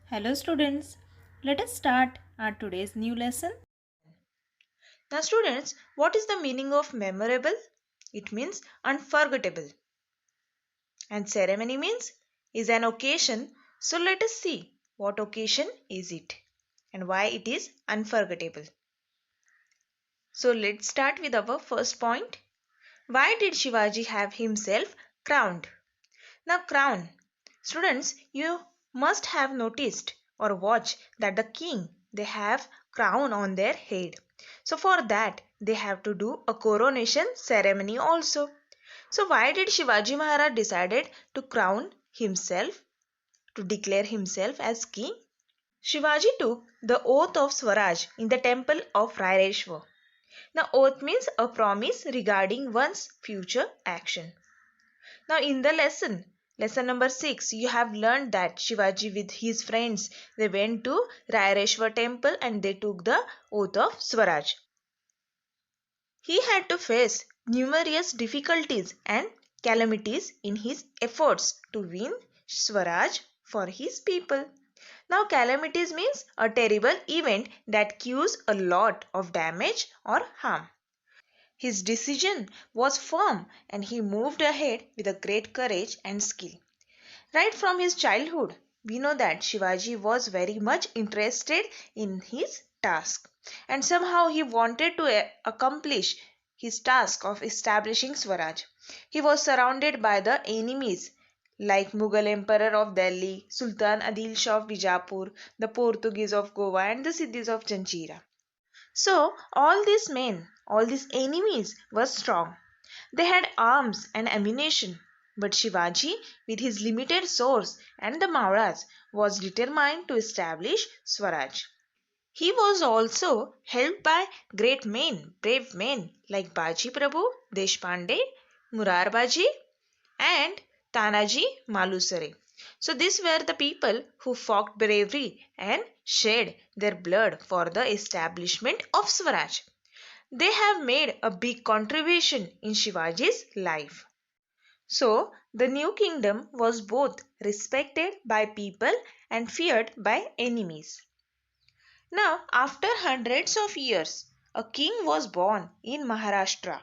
Hello students, let us start our today's new lesson. Now, students, what is the meaning of memorable? It means unforgettable. And ceremony means is an occasion. So, let us see what occasion is it and why it is unforgettable. So, let's start with our first point. Why did Shivaji have himself crowned? Now, crown. Students, you must have noticed or watched that the king they have crown on their head. So for that they have to do a coronation ceremony also. So why did Shivaji Maharaj decided to crown himself, to declare himself as king? Shivaji took the oath of Swaraj in the temple of Raireshwar. Now oath means a promise regarding one's future action. Now in the lesson number 6, you have learned that Shivaji with his friends they went to Raireshwar temple and they took the oath of Swaraj. He had to face numerous difficulties and calamities in his efforts to win Swaraj for his people. Now calamities means a terrible event that causes a lot of damage or harm. His decision was firm and he moved ahead with a great courage and skill. Right from his childhood, we know that Shivaji was very much interested in his task and somehow he wanted to accomplish his task of establishing Swaraj. He was surrounded by the enemies like Mughal Emperor of Delhi, Sultan Adil Shah of Bijapur, the Portuguese of Goa and the Siddhis of Janjira. So all these men, all these enemies were strong. They had arms and ammunition, but Shivaji, with his limited source and the Mauras, was determined to establish Swaraj. He was also helped by great men, brave men like Baji Prabhu, Deshpande, Murarbaji, and Tanaji Malusare. So these were the people who fought bravery and shed their blood for the establishment of Swaraj. They have made a big contribution in Shivaji's life. So the new kingdom was both respected by people and feared by enemies. Now, after hundreds of years, a king was born in Maharashtra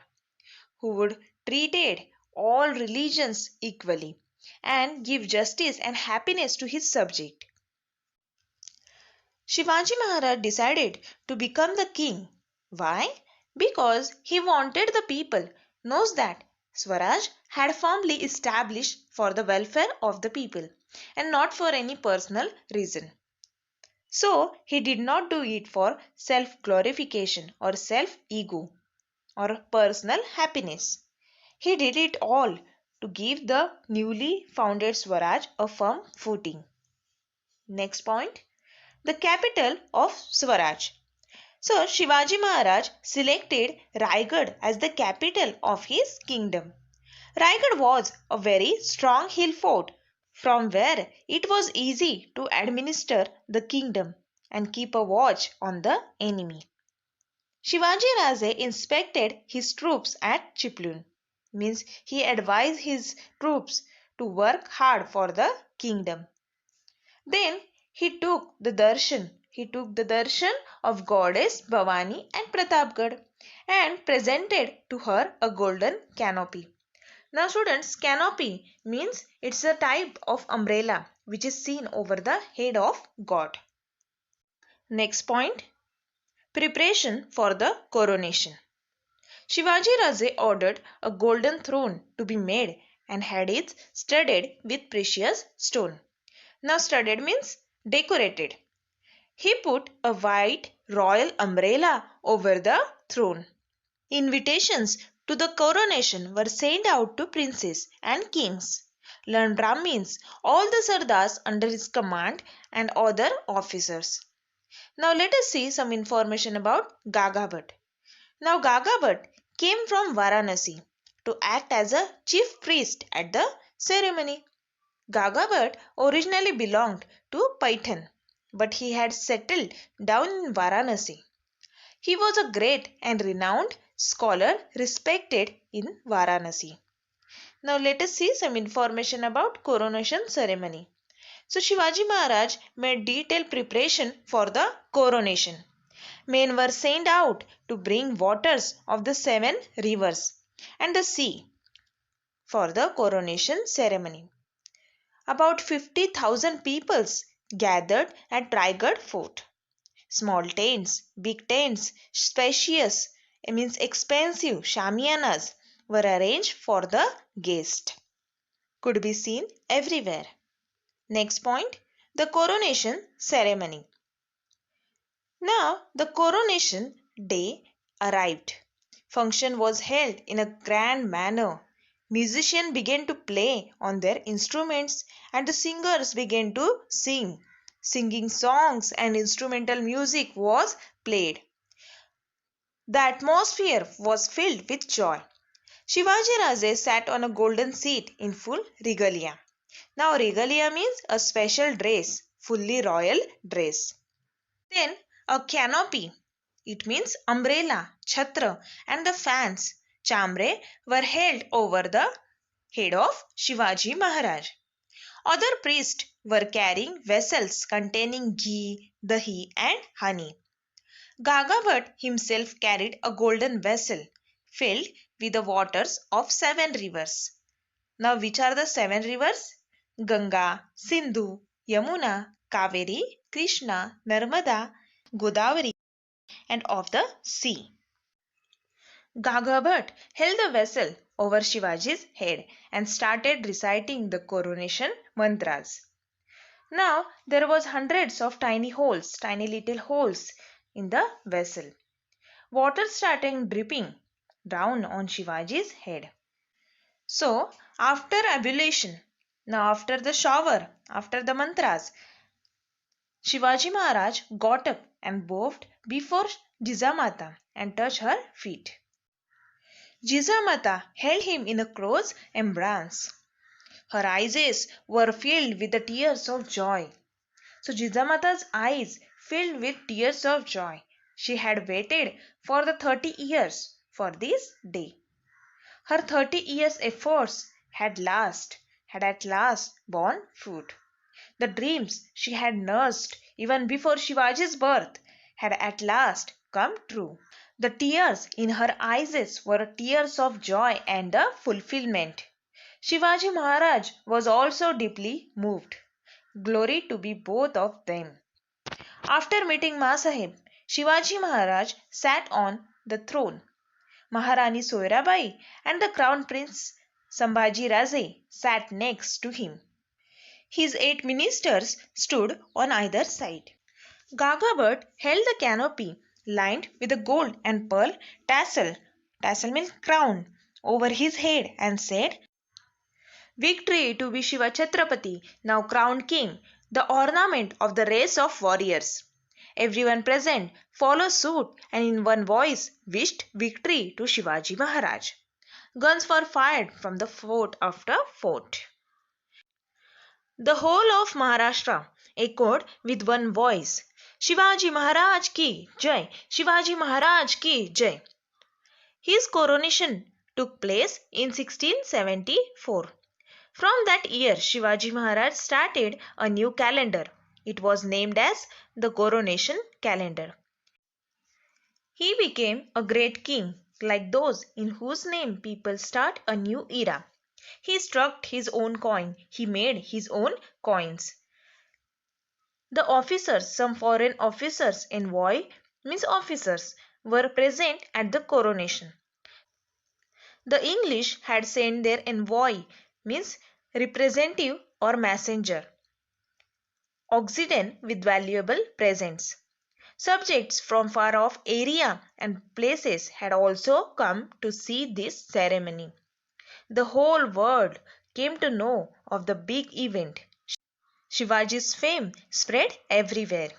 who would treated all religions equally and give justice and happiness to his subject. Shivaji Maharaj decided to become the king. Why? Because he wanted the people knows that Swaraj had firmly established for the welfare of the people and not for any personal reason. So he did not do it for self glorification or self ego or personal happiness. He did it all to give the newly founded Swaraj a firm footing. Next point, the capital of Swaraj. So Shivaji Maharaj selected Raigad as the capital of his kingdom. Raigad was a very strong hill fort from where it was easy to administer the kingdom and keep a watch on the enemy. Shivaji Raje inspected his troops at Chiplun, means he advised his troops to work hard for the kingdom. Then he took the darshan of goddess Bhavani and Pratapgarh and presented to her a golden canopy. Now students, canopy means it's a type of umbrella which is seen over the head of God. Next point, preparation for the coronation. Shivaji Raje ordered a golden throne to be made and had it studded with precious stone. Now studded means decorated. He put a white royal umbrella over the throne. Invitations to the coronation were sent out to princes and kings, learned Brahmins, all the Sardars under his command, and other officers. Now let us see some information about Gagabhat. Now Gagabhat came from Varanasi to act as a chief priest at the ceremony. Gagabhat originally belonged to Paitan, but he had settled down in Varanasi. He was a great and renowned scholar respected in Varanasi. Now let us see some information about coronation ceremony. So Shivaji Maharaj made detailed preparation for the coronation. Men were sent out to bring waters of the 7 rivers and the sea for the coronation ceremony. About 50,000 peoples gathered at Raigad Fort. Small tents, big tents, spacious, means expensive shamianas were arranged for the guest. Could be seen everywhere. Next point, the coronation ceremony. Now the coronation day arrived. Function was held in a grand manner. Musicians began to play on their instruments and the singers began to sing. Singing songs and instrumental music was played. The atmosphere was filled with joy. Shivaji Raje sat on a golden seat in full regalia. Now regalia means a special dress, fully royal dress. Then a canopy, it means umbrella, chhatra, and the fans, chambre, were held over the head of Shivaji Maharaj. Other priests were carrying vessels containing ghee, dahi, and honey. Gagabhat himself carried a golden vessel filled with the waters of 7 rivers. Now, which are the 7 rivers? Ganga, Sindhu, Yamuna, Kaveri, Krishna, Narmada, Godavari, and of the sea. Gagabhat held the vessel over Shivaji's head and started reciting the coronation mantras. Now there was hundreds of tiny holes, tiny little holes in the vessel. Water started dripping down on Shivaji's head. So after ablution, now after the shower, after the mantras, Shivaji Maharaj got up and bowed before Jijamata and touched her feet. Jijamata held him in a close embrace. Her eyes were filled with the tears of joy. So Jijamata's eyes filled with tears of joy. She had waited for the 30 years for this day. Her 30 years efforts had at last borne fruit. The dreams she had nursed even before Shivaji's birth had at last come true. The tears in her eyes were tears of joy and the fulfillment. Shivaji Maharaj was also deeply moved. Glory to be both of them. After meeting Ma Sahib, Shivaji Maharaj sat on the throne. Maharani Soyrabai and the Crown Prince Sambhaji Raje sat next to him. His 8 ministers stood on either side. Gagabhat held the canopy lined with a gold and pearl tassel means crown, over his head and said, Victory to be Shiva Chhatrapati, now crowned king, the ornament of the race of warriors. Everyone present followed suit and in one voice wished victory to Shivaji Maharaj. Guns were fired from the fort after fort. The whole of Maharashtra echoed with one voice, Shivaji Maharaj ki Jai, Shivaji Maharaj ki Jai. His coronation took place in 1674. From that year, Shivaji Maharaj started a new calendar. It was named as the Coronation Calendar. He became a great king, like those in whose name people start a new era. He struck his own coin. He made his own coins. The officers, some foreign officers, envoy means officers, were present at the coronation. The English had sent their envoy means representative or messenger, Occident with valuable presents. Subjects from far off area and places had also come to see this ceremony. The whole world came to know of the big event. Shivaji's fame spread everywhere.